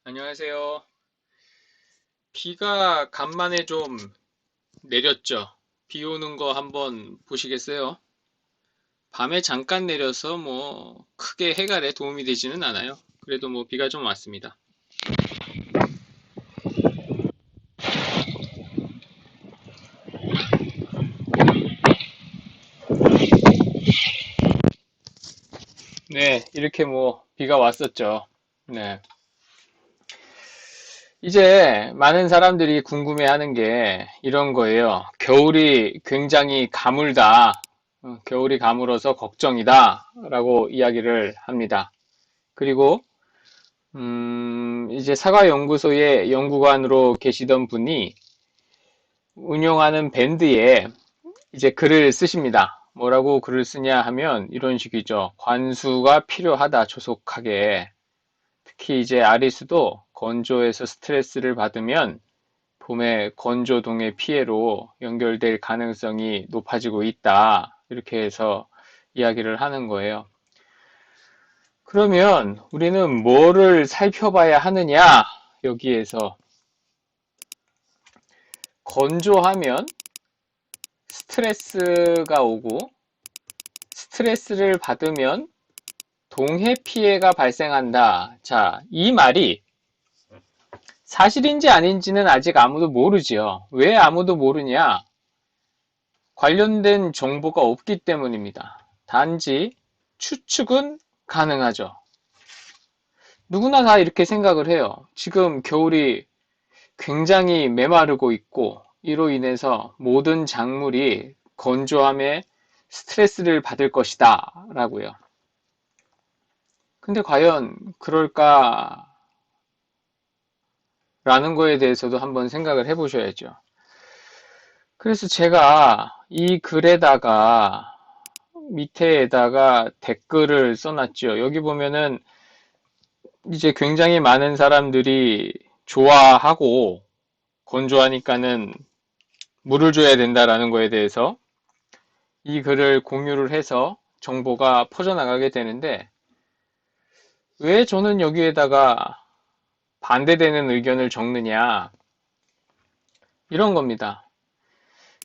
안녕하세요. 비가 간만에 좀 내렸죠. 비 오는 거 한번 보시겠어요? 밤에 잠깐 내려서 뭐 크게 해갈에 도움이 되지는 않아요. 그래도 뭐 비가 좀 왔습니다. 네, 이렇게 뭐 비가 왔었죠. 네. 이제 많은 사람들이 궁금해하는 게 이런 거예요. 겨울이 굉장히 가물다. 겨울이 가물어서 걱정이다. 라고 이야기를 합니다. 그리고 이제 사과연구소의 연구관으로 계시던 분이 운영하는 밴드에 이제 글을 쓰십니다. 뭐라고 글을 쓰냐 하면 이런 식이죠. 관수가 필요하다, 조속하게. 특히 이제 아리수도 건조해서 스트레스를 받으면 봄에 건조동의 피해로 연결될 가능성이 높아지고 있다. 이렇게 해서 이야기를 하는 거예요. 그러면 우리는 뭐를 살펴봐야 하느냐? 여기에서 건조하면 스트레스가 오고 스트레스를 받으면 동해 피해가 발생한다. 자, 이 말이 사실인지 아닌지는 아직 아무도 모르지요. 왜 아무도 모르냐? 관련된 정보가 없기 때문입니다. 단지 추측은 가능하죠. 누구나 다 이렇게 생각을 해요. 지금 겨울이 굉장히 메마르고 있고 이로 인해서 모든 작물이 건조함에 스트레스를 받을 것이다 라고요. 근데 과연 그럴까 라는 거에 대해서도 한번 생각을 해 보셔야죠. 그래서 제가 이 글에다가 밑에다가 댓글을 써놨죠. 여기 보면은 이제 굉장히 많은 사람들이 좋아하고 건조하니까는 물을 줘야 된다라는 거에 대해서 이 글을 공유를 해서 정보가 퍼져나가게 되는데 왜 저는 여기에다가 반대되는 의견을 적느냐 이런 겁니다.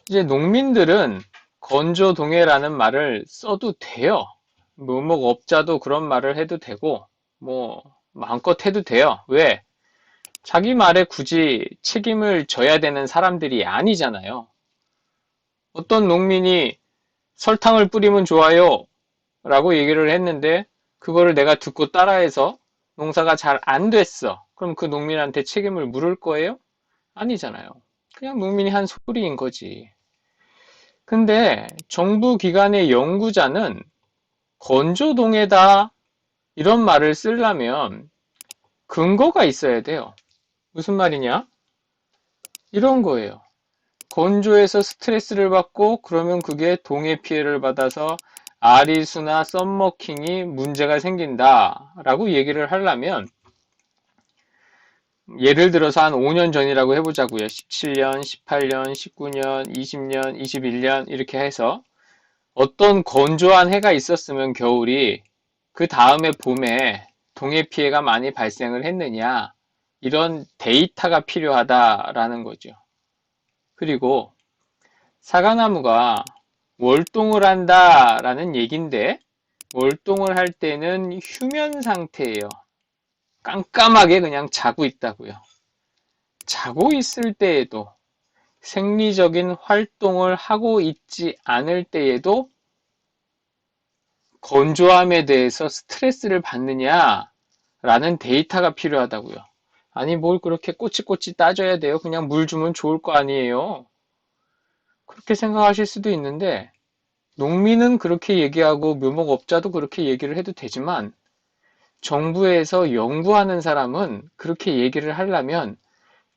이제 농민들은 건조동해라는 말을 써도 돼요. 묘목업자도 그런 말을 해도 되고 뭐 마음껏 해도 돼요. 왜? 자기 말에 굳이 책임을 져야 되는 사람들이 아니잖아요. 어떤 농민이 설탕을 뿌리면 좋아요 라고 얘기를 했는데 그거를 내가 듣고 따라해서 농사가 잘 안 됐어. 그럼 그 농민한테 책임을 물을 거예요? 아니잖아요. 그냥 농민이 한 소리인 거지. 근데 정부 기관의 연구자는 건조동에다 이런 말을 쓰려면 근거가 있어야 돼요. 무슨 말이냐? 이런 거예요. 건조해서 스트레스를 받고 그러면 그게 동해 피해를 받아서 아리수나 썸머킹이 문제가 생긴다 라고 얘기를 하려면 예를 들어서 한 5년 전이라고 해보자고요. 17년, 18년, 19년, 20년, 21년 이렇게 해서 어떤 건조한 해가 있었으면 겨울이 그 다음에 봄에 동해 피해가 많이 발생을 했느냐 이런 데이터가 필요하다라는 거죠. 그리고 사과나무가 월동을 한다라는 얘긴데 월동을 할 때는 휴면 상태예요. 깜깜하게 그냥 자고 있다고요. 자고 있을 때에도 생리적인 활동을 하고 있지 않을 때에도 건조함에 대해서 스트레스를 받느냐라는 데이터가 필요하다고요. 아니 뭘 그렇게 꼬치꼬치 따져야 돼요. 그냥 물 주면 좋을 거 아니에요. 그렇게 생각하실 수도 있는데 농민은 그렇게 얘기하고 묘목업자도 그렇게 얘기를 해도 되지만 정부에서 연구하는 사람은 그렇게 얘기를 하려면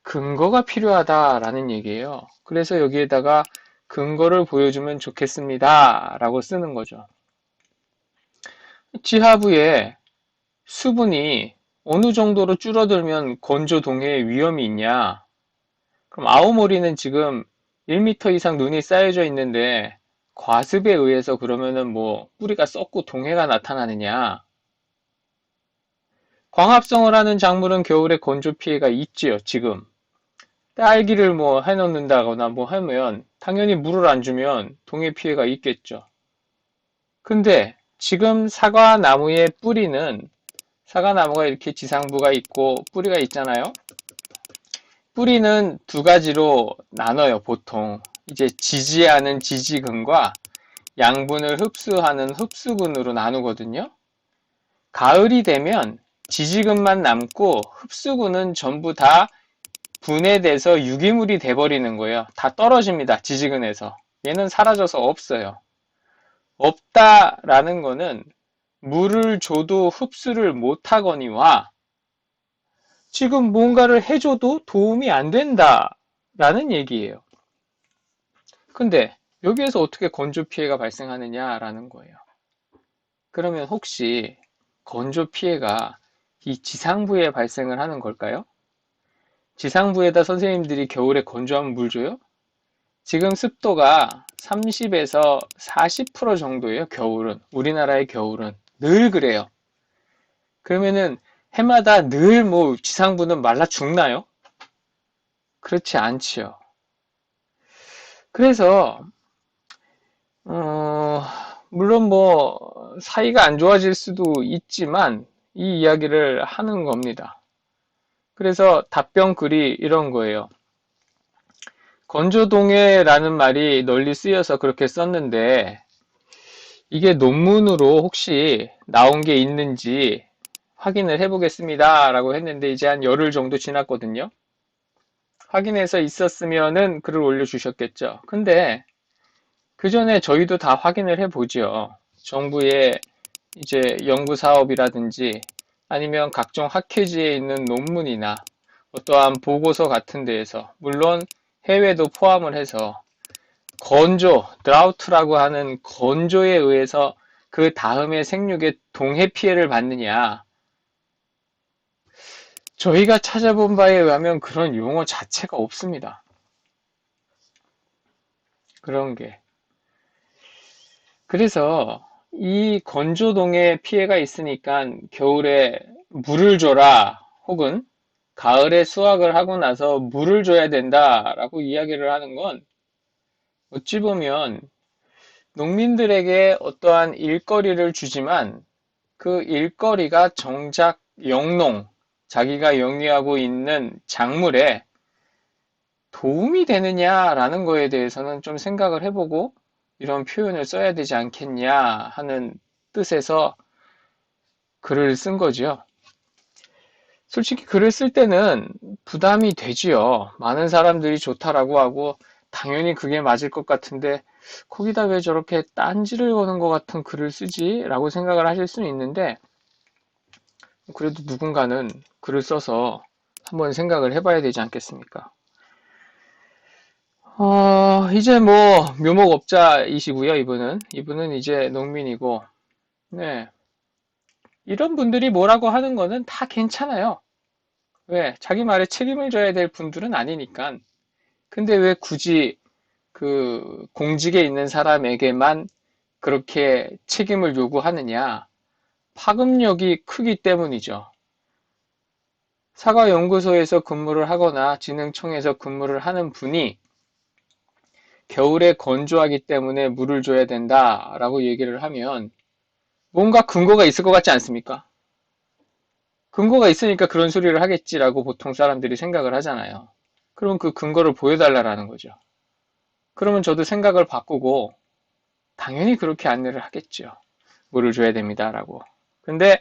근거가 필요하다라는 얘기예요. 그래서 여기에다가 근거를 보여주면 좋겠습니다. 라고 쓰는 거죠. 지하부에 수분이 어느 정도로 줄어들면 건조 동해의 위험이 있냐? 그럼 아오모리는 지금 1m 이상 눈이 쌓여져 있는데 과습에 의해서 그러면은 뭐 뿌리가 썩고 동해가 나타나느냐? 광합성을 하는 작물은 겨울에 건조 피해가 있지요, 지금. 딸기를 뭐 해놓는다거나 뭐 하면 당연히 물을 안 주면 동해 피해가 있겠죠. 근데 지금 사과나무의 뿌리는 사과나무가 이렇게 지상부가 있고 뿌리가 있잖아요. 뿌리는 두 가지로 나눠요, 보통. 이제 지지하는 지지근과 양분을 흡수하는 흡수근으로 나누거든요. 가을이 되면 지지근만 남고 흡수근은 전부 다 분해돼서 유기물이 돼버리는 거예요. 다 떨어집니다, 지지근에서. 얘는 사라져서 없어요. 없다라는 거는 물을 줘도 흡수를 못하거니와 지금 뭔가를 해줘도 도움이 안 된다라는 얘기예요. 근데 여기에서 어떻게 건조 피해가 발생하느냐라는 거예요. 그러면 혹시 건조 피해가 이 지상부에 발생을 하는 걸까요? 지상부에다 선생님들이 겨울에 건조하면 물 줘요? 지금 습도가 30에서 40% 정도예요, 겨울은. 우리나라의 겨울은. 늘 그래요. 그러면은 해마다 늘 뭐 지상부는 말라 죽나요? 그렇지 않지요. 그래서 어, 물론 뭐 사이가 안 좋아질 수도 있지만 이 이야기를 하는 겁니다. 그래서 답변 글이 이런 거예요. 건조동해라는 말이 널리 쓰여서 그렇게 썼는데 이게 논문으로 혹시 나온 게 있는지 확인을 해보겠습니다 라고 했는데 이제 한 열흘 정도 지났거든요. 확인해서 있었으면은 글을 올려주셨겠죠. 근데 그 전에 저희도 다 확인을 해보죠. 정부의 이제 연구 사업이라든지 아니면 각종 학회지에 있는 논문이나 어떠한 보고서 같은 데에서 물론 해외도 포함을 해서 건조, 드라우트라고 하는 건조에 의해서 그 다음에 생육에 동해 피해를 받느냐 저희가 찾아본 바에 의하면 그런 용어 자체가 없습니다. 그런 게. 그래서 이 건조동에 피해가 있으니까 겨울에 물을 줘라 혹은 가을에 수확을 하고 나서 물을 줘야 된다라고 이야기를 하는 건 어찌 보면 농민들에게 어떠한 일거리를 주지만 그 일거리가 정작 영농, 자기가 영위하고 있는 작물에 도움이 되느냐라는 거에 대해서는 좀 생각을 해보고 이런 표현을 써야 되지 않겠냐 하는 뜻에서 글을 쓴 거죠. 솔직히 글을 쓸 때는 부담이 되지요. 많은 사람들이 좋다라고 하고 당연히 그게 맞을 것 같은데 거기다 왜 저렇게 딴지를 거는 것 같은 글을 쓰지? 라고 생각을 하실 수는 있는데 그래도 누군가는 글을 써서 한번 생각을 해봐야 되지 않겠습니까? 이제 뭐 묘목업자이시고요, 이분은. 이분은 이제 농민이고, 네. 이런 분들이 뭐라고 하는 거는 다 괜찮아요. 왜? 자기 말에 책임을 져야 될 분들은 아니니까. 근데 왜 굳이 그 공직에 있는 사람에게만 그렇게 책임을 요구하느냐? 파급력이 크기 때문이죠. 사과연구소에서 근무를 하거나 진흥청에서 근무를 하는 분이 겨울에 건조하기 때문에 물을 줘야 된다라고 얘기를 하면 뭔가 근거가 있을 것 같지 않습니까? 근거가 있으니까 그런 소리를 하겠지라고 보통 사람들이 생각을 하잖아요. 그럼 그 근거를 보여달라는 거죠. 그러면 저도 생각을 바꾸고 당연히 그렇게 안내를 하겠죠. 물을 줘야 됩니다라고. 근데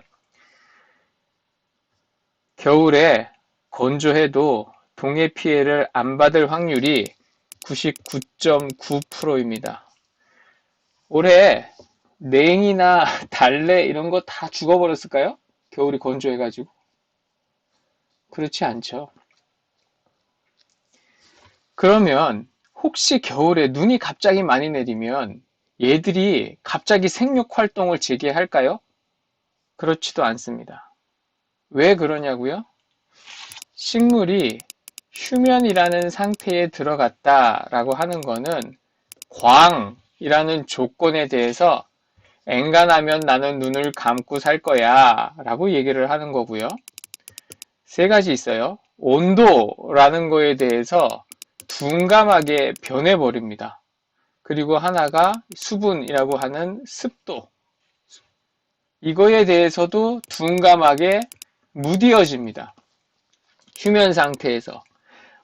겨울에 건조해도 동해 피해를 안 받을 확률이 99.9%입니다. 올해 냉이나 달래 이런 거 다 죽어버렸을까요? 겨울이 건조해가지고. 그렇지 않죠. 그러면 혹시 겨울에 눈이 갑자기 많이 내리면 얘들이 갑자기 생육 활동을 재개할까요? 그렇지도 않습니다. 왜 그러냐고요? 식물이 휴면이라는 상태에 들어갔다라고 하는 거는 광이라는 조건에 대해서 엔간하면 나는 눈을 감고 살 거야 라고 얘기를 하는 거고요. 세 가지 있어요. 온도라는 거에 대해서 둔감하게 변해버립니다. 그리고 하나가 수분이라고 하는 습도. 이거에 대해서도 둔감하게 무뎌집니다. 휴면 상태에서.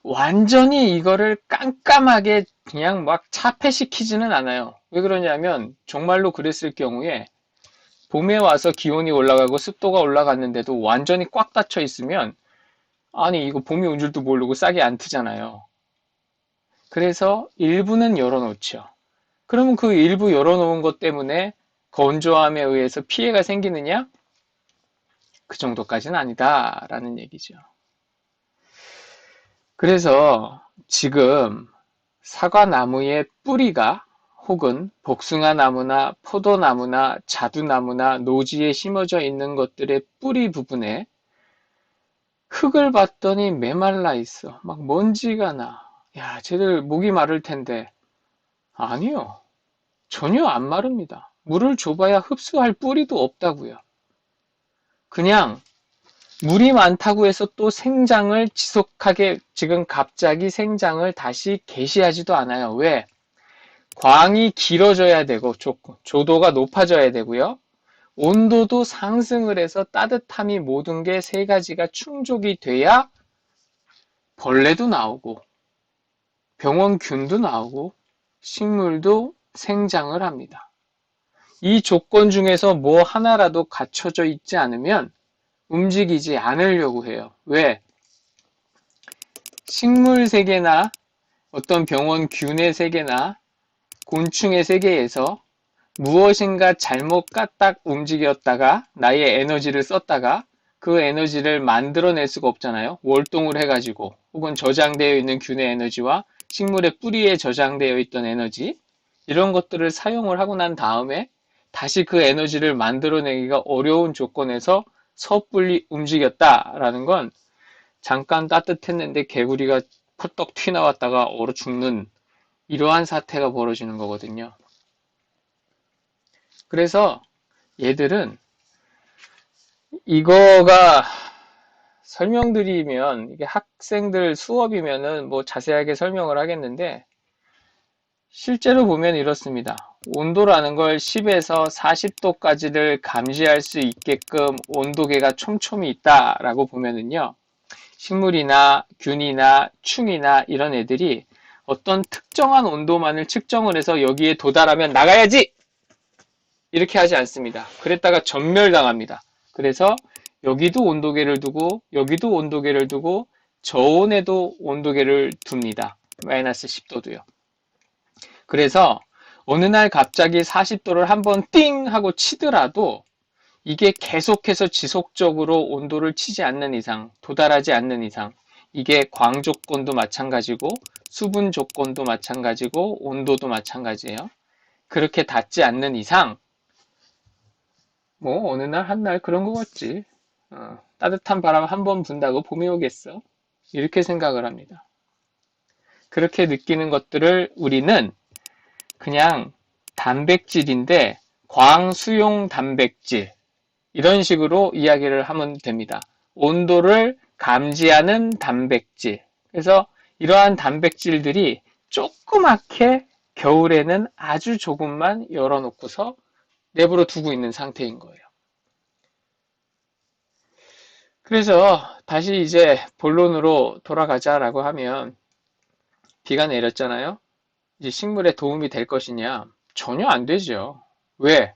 완전히 이거를 깜깜하게 그냥 막 차폐시키지는 않아요. 왜 그러냐면 정말로 그랬을 경우에 봄에 와서 기온이 올라가고 습도가 올라갔는데도 완전히 꽉 닫혀 있으면 아니 이거 봄이 온 줄도 모르고 싹이 안 트잖아요. 그래서 일부는 열어놓죠. 그러면 그 일부 열어놓은 것 때문에 건조함에 의해서 피해가 생기느냐? 그 정도까지는 아니다라는 얘기죠. 그래서 지금 사과나무의 뿌리가 혹은 복숭아나무나 포도나무나 자두나무나 노지에 심어져 있는 것들의 뿌리 부분에 흙을 봤더니 메말라 있어. 막 먼지가 나. 야, 쟤들 목이 마를 텐데. 아니요. 전혀 안 마릅니다. 물을 줘봐야 흡수할 뿌리도 없다고요. 그냥 물이 많다고 해서 또 생장을 지속하게 지금 갑자기 생장을 다시 개시하지도 않아요. 왜? 광이 길어져야 되고 조도가 높아져야 되고요. 온도도 상승을 해서 따뜻함이 모든 게 세 가지가 충족이 돼야 벌레도 나오고 병원균도 나오고 식물도 생장을 합니다. 이 조건 중에서 뭐 하나라도 갖춰져 있지 않으면 움직이지 않으려고 해요. 왜? 식물 세계나 어떤 병원균의 세계나 곤충의 세계에서 무엇인가 잘못 까딱 움직였다가 나의 에너지를 썼다가 그 에너지를 만들어낼 수가 없잖아요. 월동을 해가지고 혹은 저장되어 있는 균의 에너지와 식물의 뿌리에 저장되어 있던 에너지 이런 것들을 사용을 하고 난 다음에 다시 그 에너지를 만들어내기가 어려운 조건에서 섣불리 움직였다라는 건 잠깐 따뜻했는데 개구리가 펄떡 튀어나왔다가 얼어 죽는 이러한 사태가 벌어지는 거거든요. 그래서 얘들은 이거가 설명드리면 이게 학생들 수업이면은 뭐 자세하게 설명을 하겠는데 실제로 보면 이렇습니다. 온도라는 걸 10에서 40도까지를 감지할 수 있게끔 온도계가 촘촘히 있다라고 보면은요. 식물이나 균이나 충이나 이런 애들이 어떤 특정한 온도만을 측정을 해서 여기에 도달하면 나가야지! 이렇게 하지 않습니다. 그랬다가 전멸당합니다. 그래서 여기도 온도계를 두고 여기도 온도계를 두고 저온에도 온도계를 둡니다. 마이너스 10도도요. 그래서 어느 날 갑자기 40도를 한번 띵 하고 치더라도 이게 계속해서 지속적으로 온도를 치지 않는 이상, 도달하지 않는 이상 이게 광 조건도 마찬가지고 수분 조건도 마찬가지고 온도도 마찬가지예요. 그렇게 닿지 않는 이상 뭐 어느 날 한 날 그런 거 같지. 따뜻한 바람 한 번 분다고 봄이 오겠어. 이렇게 생각을 합니다. 그렇게 느끼는 것들을 우리는 그냥 단백질인데 광수용 단백질 이런 식으로 이야기를 하면 됩니다. 온도를 감지하는 단백질. 그래서 이러한 단백질들이 조그맣게 겨울에는 아주 조금만 열어놓고서 내버려 두고 있는 상태인 거예요. 그래서 다시 이제 본론으로 돌아가자라고 하면 비가 내렸잖아요. 이제 식물에 도움이 될 것이냐? 전혀 안 되죠. 왜?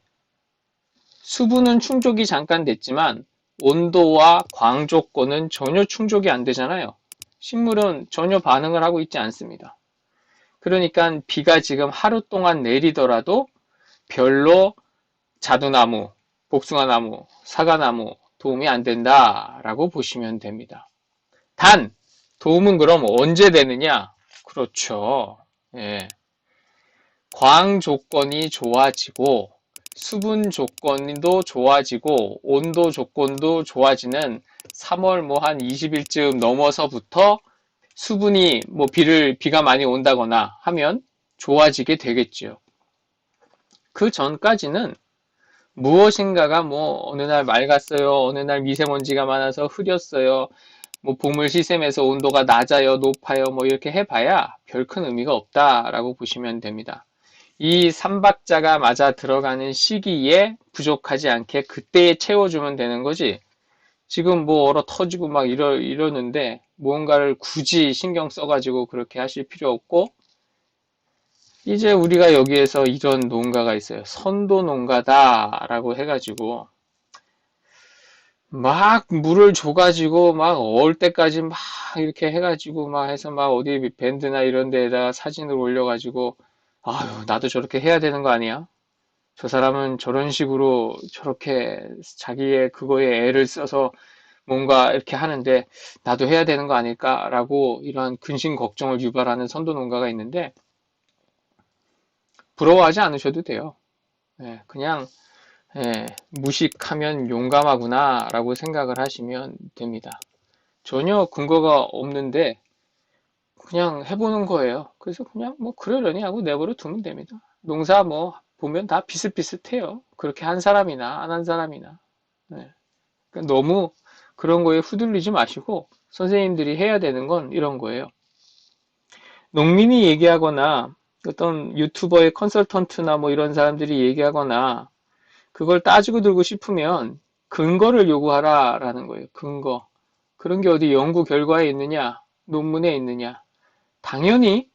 수분은 충족이 잠깐 됐지만 온도와 광 조건은 전혀 충족이 안 되잖아요. 식물은 전혀 반응을 하고 있지 않습니다. 그러니까 비가 지금 하루 동안 내리더라도 별로 자두나무, 복숭아나무, 사과나무 도움이 안 된다라고 보시면 됩니다. 단, 도움은 그럼 언제 되느냐? 그렇죠. 예. 광 조건이 좋아지고 수분 조건도 좋아지고 온도 조건도 좋아지는 3월 뭐 한 20일쯤 넘어서부터 수분이 뭐 비가 많이 온다거나 하면 좋아지게 되겠죠. 그 전까지는 무엇인가가 뭐 어느 날 맑았어요. 어느 날 미세먼지가 많아서 흐렸어요. 뭐 봄을 시샘에서 온도가 낮아요, 높아요. 뭐 이렇게 해봐야 별 큰 의미가 없다라고 보시면 됩니다. 이 삼박자가 맞아 들어가는 시기에 부족하지 않게 그때에 채워주면 되는 거지. 지금 뭐 얼어 터지고 막 이러는데 무언가를 굳이 신경 써가지고 그렇게 하실 필요 없고, 이제 우리가 여기에서 이런 농가가 있어요. 선도 농가다라고 해가지고 막 물을 줘가지고 막 얼 때까지 막 이렇게 해가지고 막 해서 막 어디 밴드나 이런 데에다가 사진을 올려가지고 아유 나도 저렇게 해야 되는 거 아니야? 저 사람은 저런 식으로 저렇게 자기의 그거에 애를 써서 뭔가 이렇게 하는데 나도 해야 되는 거 아닐까라고 이러한 근심 걱정을 유발하는 선도 농가가 있는데 부러워하지 않으셔도 돼요. 예, 그냥 무식하면 용감하구나라고 생각을 하시면 됩니다. 전혀 근거가 없는데 그냥 해보는 거예요. 그래서 그냥 뭐 그러려니 하고 내버려 두면 됩니다. 농사 뭐 보면 다 비슷비슷해요. 그렇게 한 사람이나 안 한 사람이나. 네. 그러니까 너무 그런 거에 후들리지 마시고 선생님들이 해야 되는 건 이런 거예요. 농민이 얘기하거나 어떤 유튜버의 컨설턴트나 뭐 이런 사람들이 얘기하거나 그걸 따지고 들고 싶으면 근거를 요구하라라는 거예요. 근거. 그런 게 어디 연구 결과에 있느냐? 논문에 있느냐? 당연히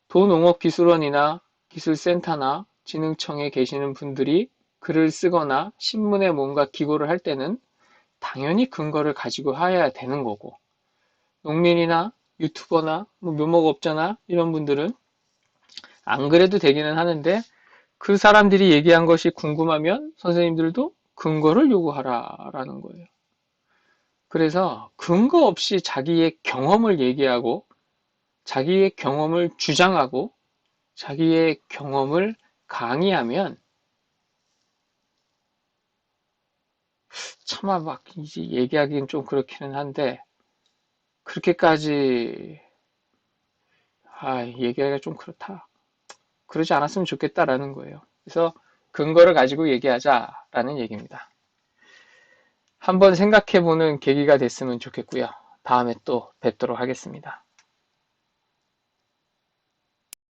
도농업기술원이나 기술센터나 진흥청에 계시는 분들이 글을 쓰거나 신문에 뭔가 기고를 할 때는 당연히 근거를 가지고 해야 되는 거고, 농민이나 유튜버나 뭐 묘목업자나 이런 분들은 안 그래도 되기는 하는데 그 사람들이 얘기한 것이 궁금하면 선생님들도 근거를 요구하라라는 거예요. 그래서 근거 없이 자기의 경험을 얘기하고 자기의 경험을 주장하고 자기의 경험을 강의하면 차마 막 이제 얘기하기는 좀 그렇기는 한데 그렇게까지 얘기하기가 좀 그렇다. 그러지 않았으면 좋겠다라는 거예요. 그래서 근거를 가지고 얘기하자라는 얘기입니다. 한번 생각해보는 계기가 됐으면 좋겠고요. 다음에 또 뵙도록 하겠습니다.